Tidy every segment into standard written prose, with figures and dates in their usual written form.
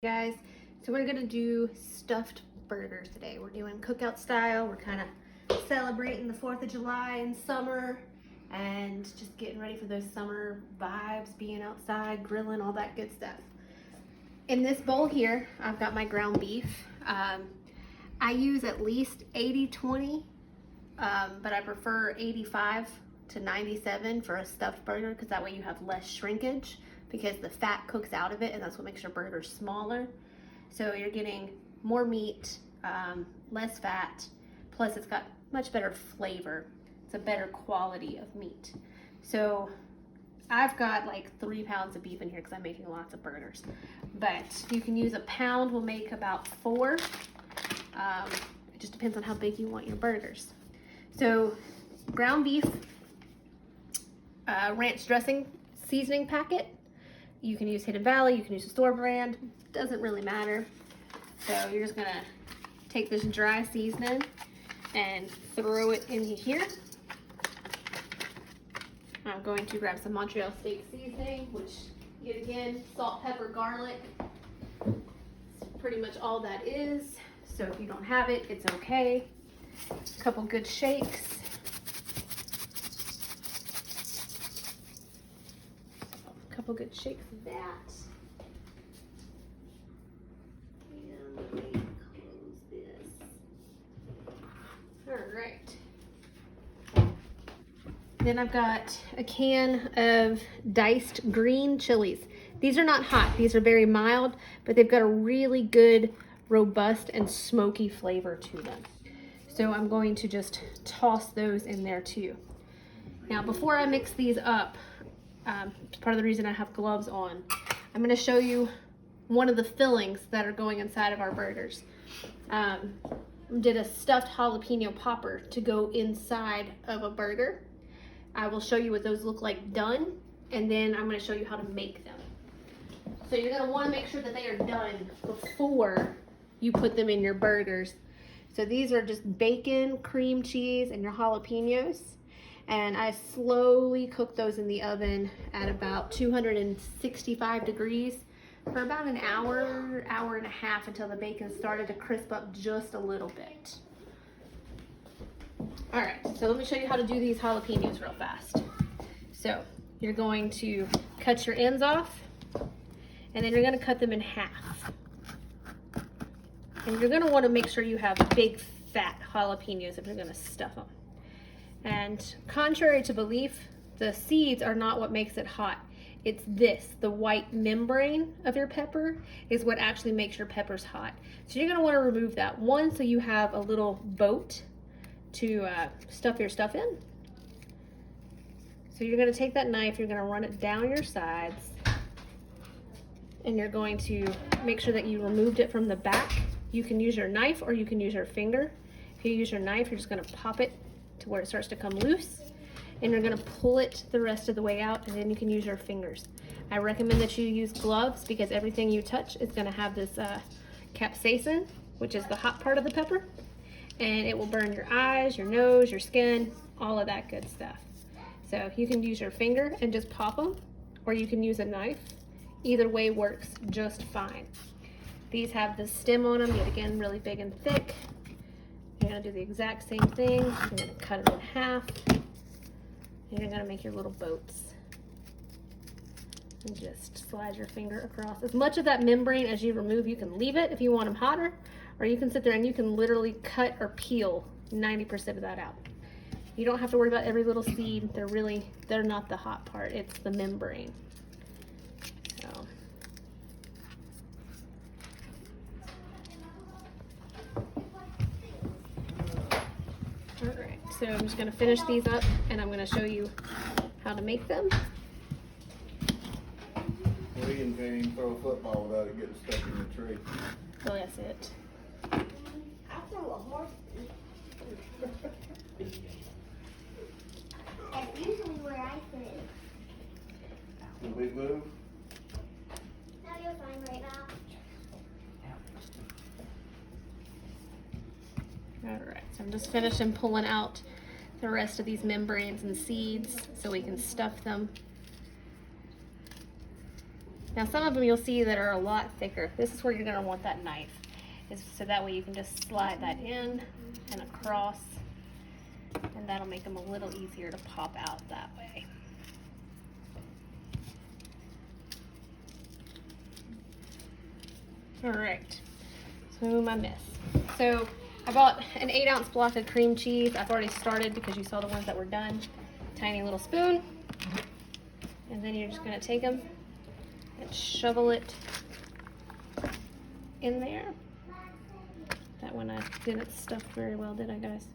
Guys, so we're gonna do stuffed burgers today. We're doing cookout style. We're kind of celebrating the 4th of July and summer and just getting ready for those summer vibes, being outside, grilling, all that good stuff. In this bowl here, I've got my ground beef. I use at least 80-20, but I prefer 85 to 97 for a stuffed burger because that way you have less shrinkage, because the fat cooks out of it and that's what makes your burger smaller. So you're getting more meat, less fat, plus it's got much better flavor. It's a better quality of meat. So I've got like 3 pounds of beef in here because I'm making lots of burgers. But you can use a pound, will make about 4. It just depends on how big you want your burgers. So ground beef, ranch dressing seasoning packet. You can use Hidden Valley, you can use a store brand, doesn't really matter. So you're just gonna take this dry seasoning and throw it in here. I'm going to grab some Montreal steak seasoning, which yet again, salt, pepper, garlic. It's pretty much all that is. So if you don't have it, it's okay. A couple good shakes. Couple good shakes of that. And let me close this. All right. Then I've got a can of diced green chilies. These are not hot, these are very mild, but they've got a really good, robust and smoky flavor to them. So I'm going to just toss those in there too. Now before I mix these up, it's part of the reason I have gloves on, I'm going to show you one of the fillings that are going inside of our burgers. Did a stuffed jalapeno popper to go inside of a burger. I will show you what those look like done, and then I'm going to show you how to make them. So you're going to want to make sure that they are done before you put them in your burgers. So these are just bacon, cream cheese, and your jalapenos. And I slowly cook those in the oven at about 265 degrees for about an hour, hour and a half, until the bacon started to crisp up just a little bit. All right, so let me show you how to do these jalapenos real fast. So you're going to cut your ends off, and then you're gonna cut them in half. And you're gonna wanna make sure you have big, fat jalapenos if you're gonna stuff them. And contrary to belief, the seeds are not what makes it hot. It's this, the white membrane of your pepper is what actually makes your peppers hot. So you're gonna wanna remove that. One, so you have a little boat to stuff your stuff in. So you're gonna take that knife, you're gonna run it down your sides, and you're going to make sure that you removed it from the back. You can use your knife or you can use your finger. If you use your knife, you're just gonna pop it to where it starts to come loose, and you're gonna pull it the rest of the way out, and then you can use your fingers. I recommend that you use gloves because everything you touch is gonna have this capsaicin, which is the hot part of the pepper, and it will burn your eyes, your nose, your skin, all of that good stuff. So you can use your finger and just pop them, or you can use a knife. Either way works just fine. These have the stem on them, yet again, really big and thick. You're gonna do the exact same thing. You're gonna cut it in half. And you're gonna make your little boats. And just slide your finger across. As much of that membrane as you remove, you can leave it if you want them hotter, or you can sit there and you can literally cut or peel 90% of that out. You don't have to worry about every little seed. They're not the hot part, it's the membrane. So. All right, so I'm just gonna finish these up and I'm gonna show you how to make them. William can't even throw a football without it getting stuck in the tree. So that's it. I throw a horse. That's usually where I sit. Did we move? No, you're fine right now. All right, so I'm just finishing pulling out the rest of these membranes and seeds so we can stuff them. Now some of them you'll see that are a lot thicker. This is where you're gonna want that knife, is so that way you can just slide that in and across, and that'll make them a little easier to pop out that way. All right, so my miss. So I bought an 8-ounce block of cream cheese. I've already started because you saw the ones that were done. Tiny little spoon, and then you're just gonna take them and shovel it in there. That one I didn't stuff very well, did I, guys?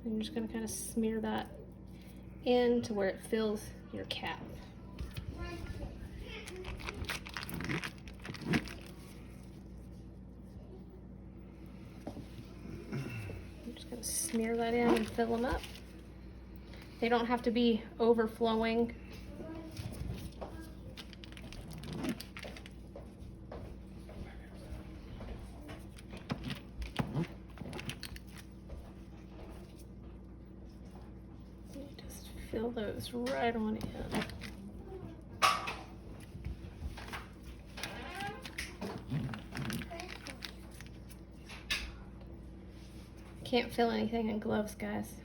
And you're just gonna kind of smear that in to where it fills your cap. I'm just gonna smear that in and fill them up. They don't have to be overflowing. Just fill those right on in. Can't feel anything in gloves, guys.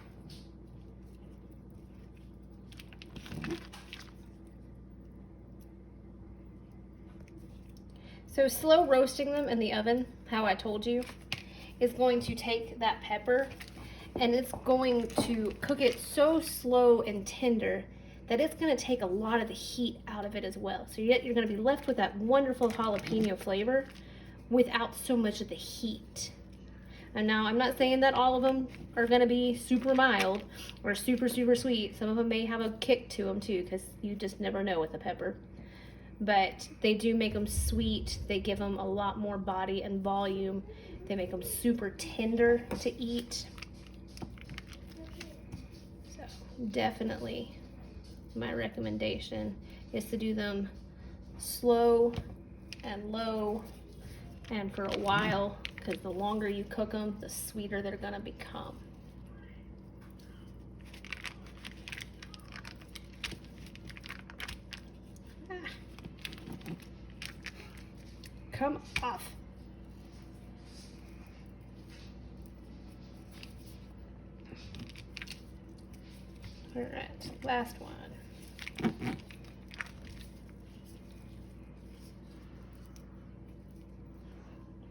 So slow roasting them in the oven, how I told you, is going to take that pepper and it's going to cook it so slow and tender that it's going to take a lot of the heat out of it as well. So yet you're going to be left with that wonderful jalapeno flavor without so much of the heat. And now I'm not saying that all of them are going to be super mild or super sweet. Some of them may have a kick to them too, because you just never know with the pepper. But they do make them sweet. They give them a lot more body and volume. They make them super tender to eat. So definitely my recommendation is to do them slow and low and for a while, because the longer you cook them, the sweeter they're gonna become. Come off. All right, last one.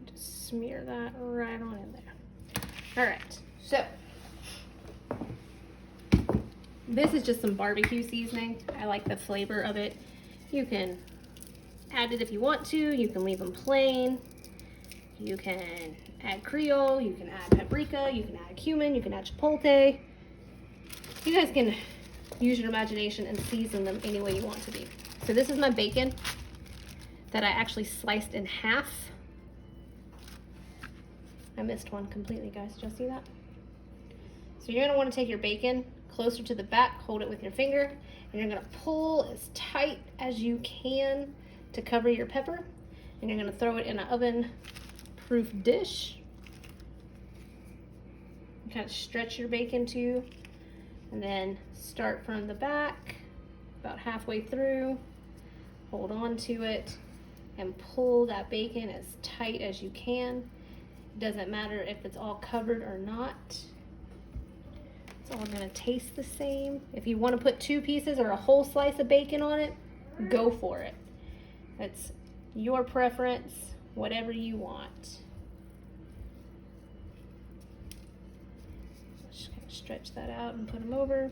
Just smear that right on in there. All right, so this is just some barbecue seasoning. I like the flavor of it. You can add it if you want to. You can leave them plain. You can add Creole. You can add paprika. You can add cumin. You can add chipotle. You guys can use your imagination and season them any way you want to be. So this is my bacon that I actually sliced in half. I missed one completely, guys. Did you see that? So you're gonna want to take your bacon closer to the back, hold it with your finger, and you're gonna pull as tight as you can to cover your pepper, and you're gonna throw it in an oven-proof dish. You kind of stretch your bacon too, and then start from the back, about halfway through, hold on to it, and pull that bacon as tight as you can. It doesn't matter if it's all covered or not. It's all gonna taste the same. If you wanna put 2 pieces or a whole slice of bacon on it, go for it. It's your preference, whatever you want. Just kind of stretch that out and put them over.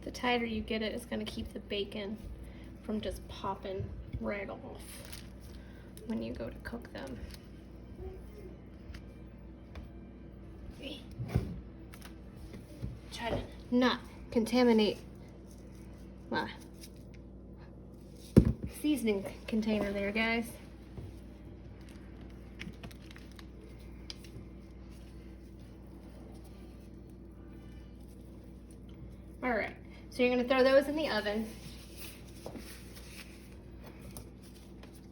The tighter you get it, it's going to keep the bacon from just popping right off. when you go to cook them. Try to not contaminate my seasoning container there, guys. All right, so you're gonna throw those in the oven.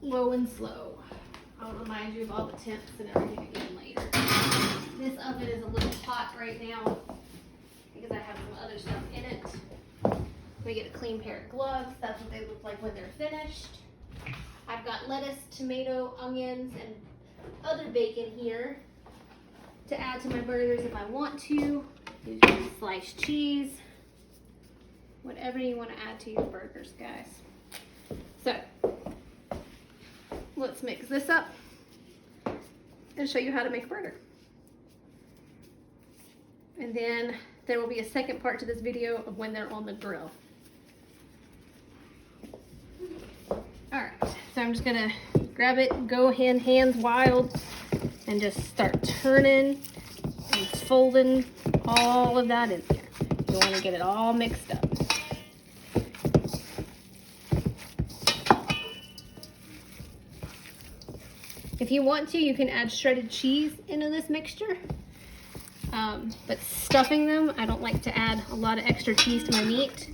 Low and slow. I'll remind you of all the temps and everything again later. This oven is a little hot right now because I have some other stuff in it. We get a clean pair of gloves. That's what they look like when they're finished. I've got lettuce, tomato, onions, and other bacon here to add to my burgers if I want to. You can sliced cheese, whatever you want to add to your burgers, guys. So let's mix this up and show you how to make a burger. And then there will be a second part to this video of when they're on the grill. All right, so I'm just gonna grab it, go hands wild, and just start turning and folding all of that in there. You wanna get it all mixed up. If you want to, you can add shredded cheese into this mixture. But stuffing them, I don't like to add a lot of extra cheese to my meat.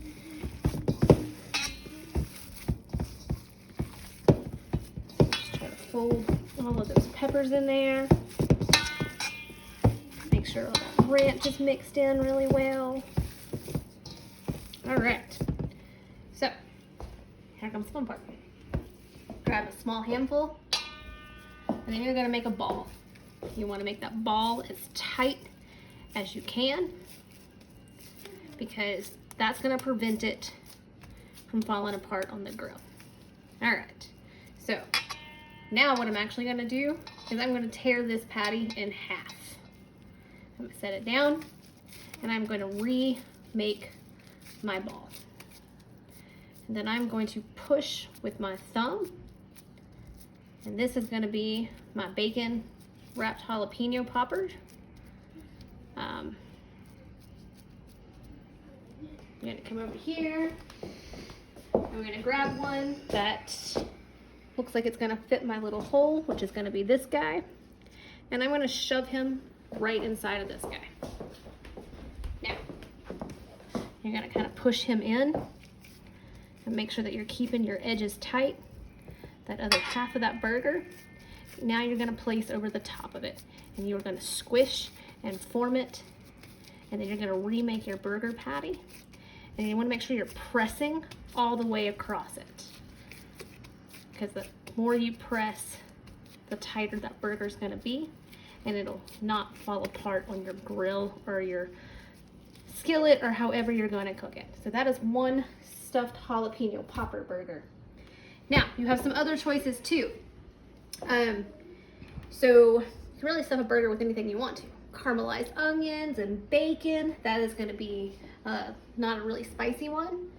Just try to fold all of those peppers in there. Make sure all that ranch is mixed in really well. All right, so here comes the fun part. Grab a small handful, and then you're gonna make a ball. You wanna make that ball as tight as you can, because that's gonna prevent it from falling apart on the grill. All right, so now what I'm actually gonna do is I'm gonna tear this patty in half. I'm gonna set it down, and I'm gonna remake my ball. And then I'm going to push with my thumb, and this is gonna be my bacon wrapped jalapeno poppers. I'm gonna come over here. I'm gonna grab one that looks like it's gonna fit my little hole, which is gonna be this guy. And I'm gonna shove him right inside of this guy. Now, you're gonna kind of push him in and make sure that you're keeping your edges tight. That other half of that burger, now you're gonna place over the top of it, and you're gonna squish and form it, and then you're gonna remake your burger patty. And you wanna make sure you're pressing all the way across it, because the more you press, the tighter that burger's gonna be, and it'll not fall apart on your grill or your skillet or however you're gonna cook it. So that is one stuffed jalapeno popper burger. Now, you have some other choices too. So you can really stuff a burger with anything you want to. Caramelized onions and bacon, that is gonna be not a really spicy one.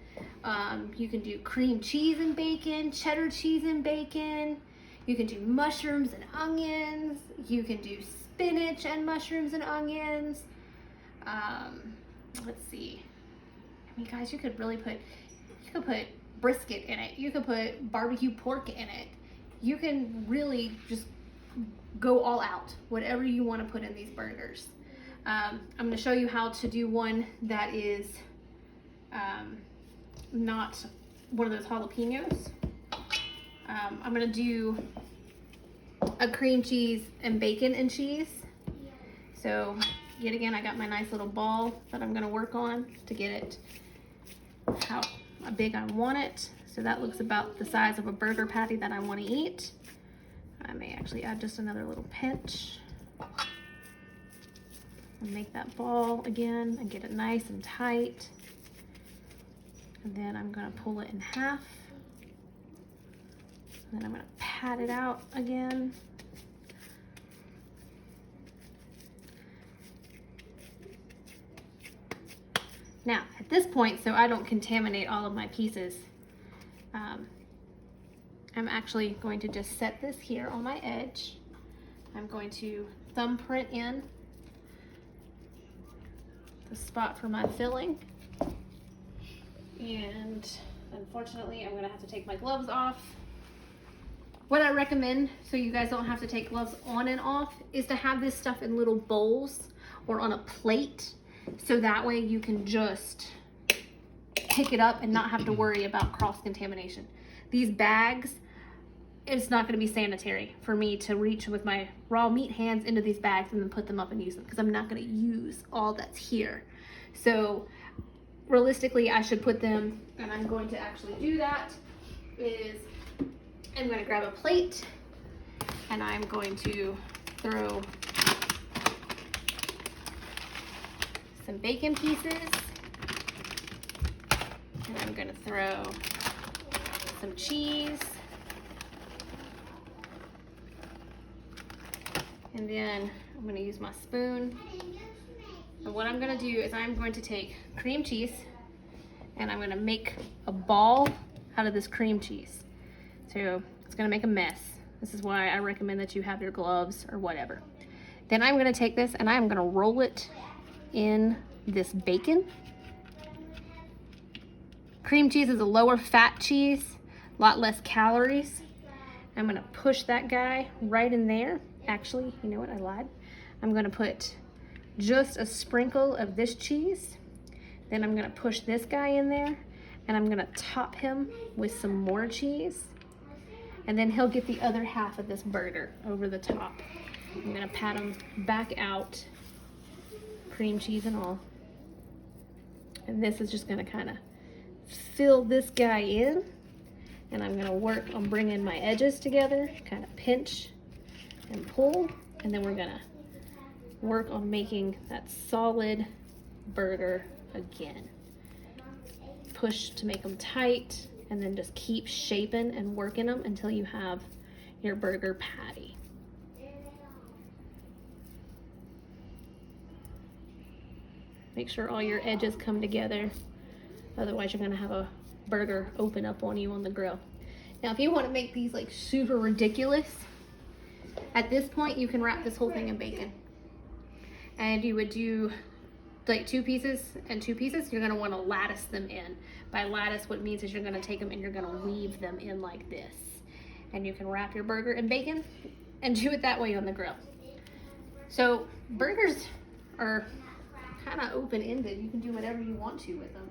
You can do cream cheese and bacon, cheddar cheese and bacon. You can do mushrooms and onions. You can do spinach and mushrooms and onions. Let's see. I mean, guys, you could put brisket in it. You could put barbecue pork in it. You can really just go all out, whatever you want to put in these burgers. I'm going to show you how to do one that is not one of those jalapenos. I'm going to do a cream cheese and bacon and cheese. So yet again, I got my nice little ball that I'm going to work on to get it how big I want it. So that looks about the size of a burger patty that I want to eat. I may actually add just another little pinch and make that ball again and get it nice and tight. And then I'm going to pull it in half. And then I'm going to pat it out again. Now, at this point, so I don't contaminate all of my pieces, I'm actually going to just set this here on my edge. I'm going to thumbprint in the spot for my filling. And unfortunately, I'm gonna have to take my gloves off. What I recommend, so you guys don't have to take gloves on and off, is to have this stuff in little bowls or on a plate, so that way you can just pick it up and not have to worry about cross-contamination. These bags, it's not gonna be sanitary for me to reach with my raw meat hands into these bags and then put them up and use them, because I'm not gonna use all that's here. So realistically, I should put them, and I'm going to actually do that, is I'm going to grab a plate and I'm going to throw some bacon pieces, and I'm going to throw some cheese, and then I'm going to use my spoon. And what I'm going to do is I'm going to take cream cheese and I'm going to make a ball out of this cream cheese. So it's going to make a mess. This is why I recommend that you have your gloves or whatever. Then I'm going to take this and I'm going to roll it in this bacon. Cream cheese is a lower fat cheese, a lot less calories. I'm going to push that guy right in there. Actually, you know what? I lied. I'm going to put just a sprinkle of this cheese. Then I'm going to push this guy in there and I'm going to top him with some more cheese. And then he'll get the other half of this burger over the top. I'm going to pat him back out, cream cheese and all. And this is just going to kind of fill this guy in. And I'm going to work on bringing my edges together, kind of pinch and pull. And then we're going to work on making that solid burger again. Push to make them tight, and then just keep shaping and working them until you have your burger patty. Make sure all your edges come together, otherwise you're gonna have a burger open up on you on the grill. Now if you want to make these like super ridiculous, at this point you can wrap this whole thing in bacon. And you would do like 2 pieces and 2 pieces. You're gonna wanna lattice them in. By lattice, what it means is you're gonna take them and you're gonna weave them in like this. And you can wrap your burger in bacon and do it that way on the grill. So burgers are kind of open-ended. You can do whatever you want to with them.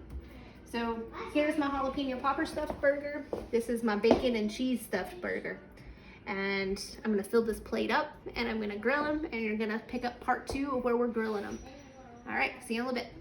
So here's my jalapeno popper stuffed burger. This is my bacon and cheese stuffed burger. And I'm gonna fill this plate up and I'm gonna grill them, and you're gonna pick up part 2 of where we're grilling them. All right, see you in a little bit.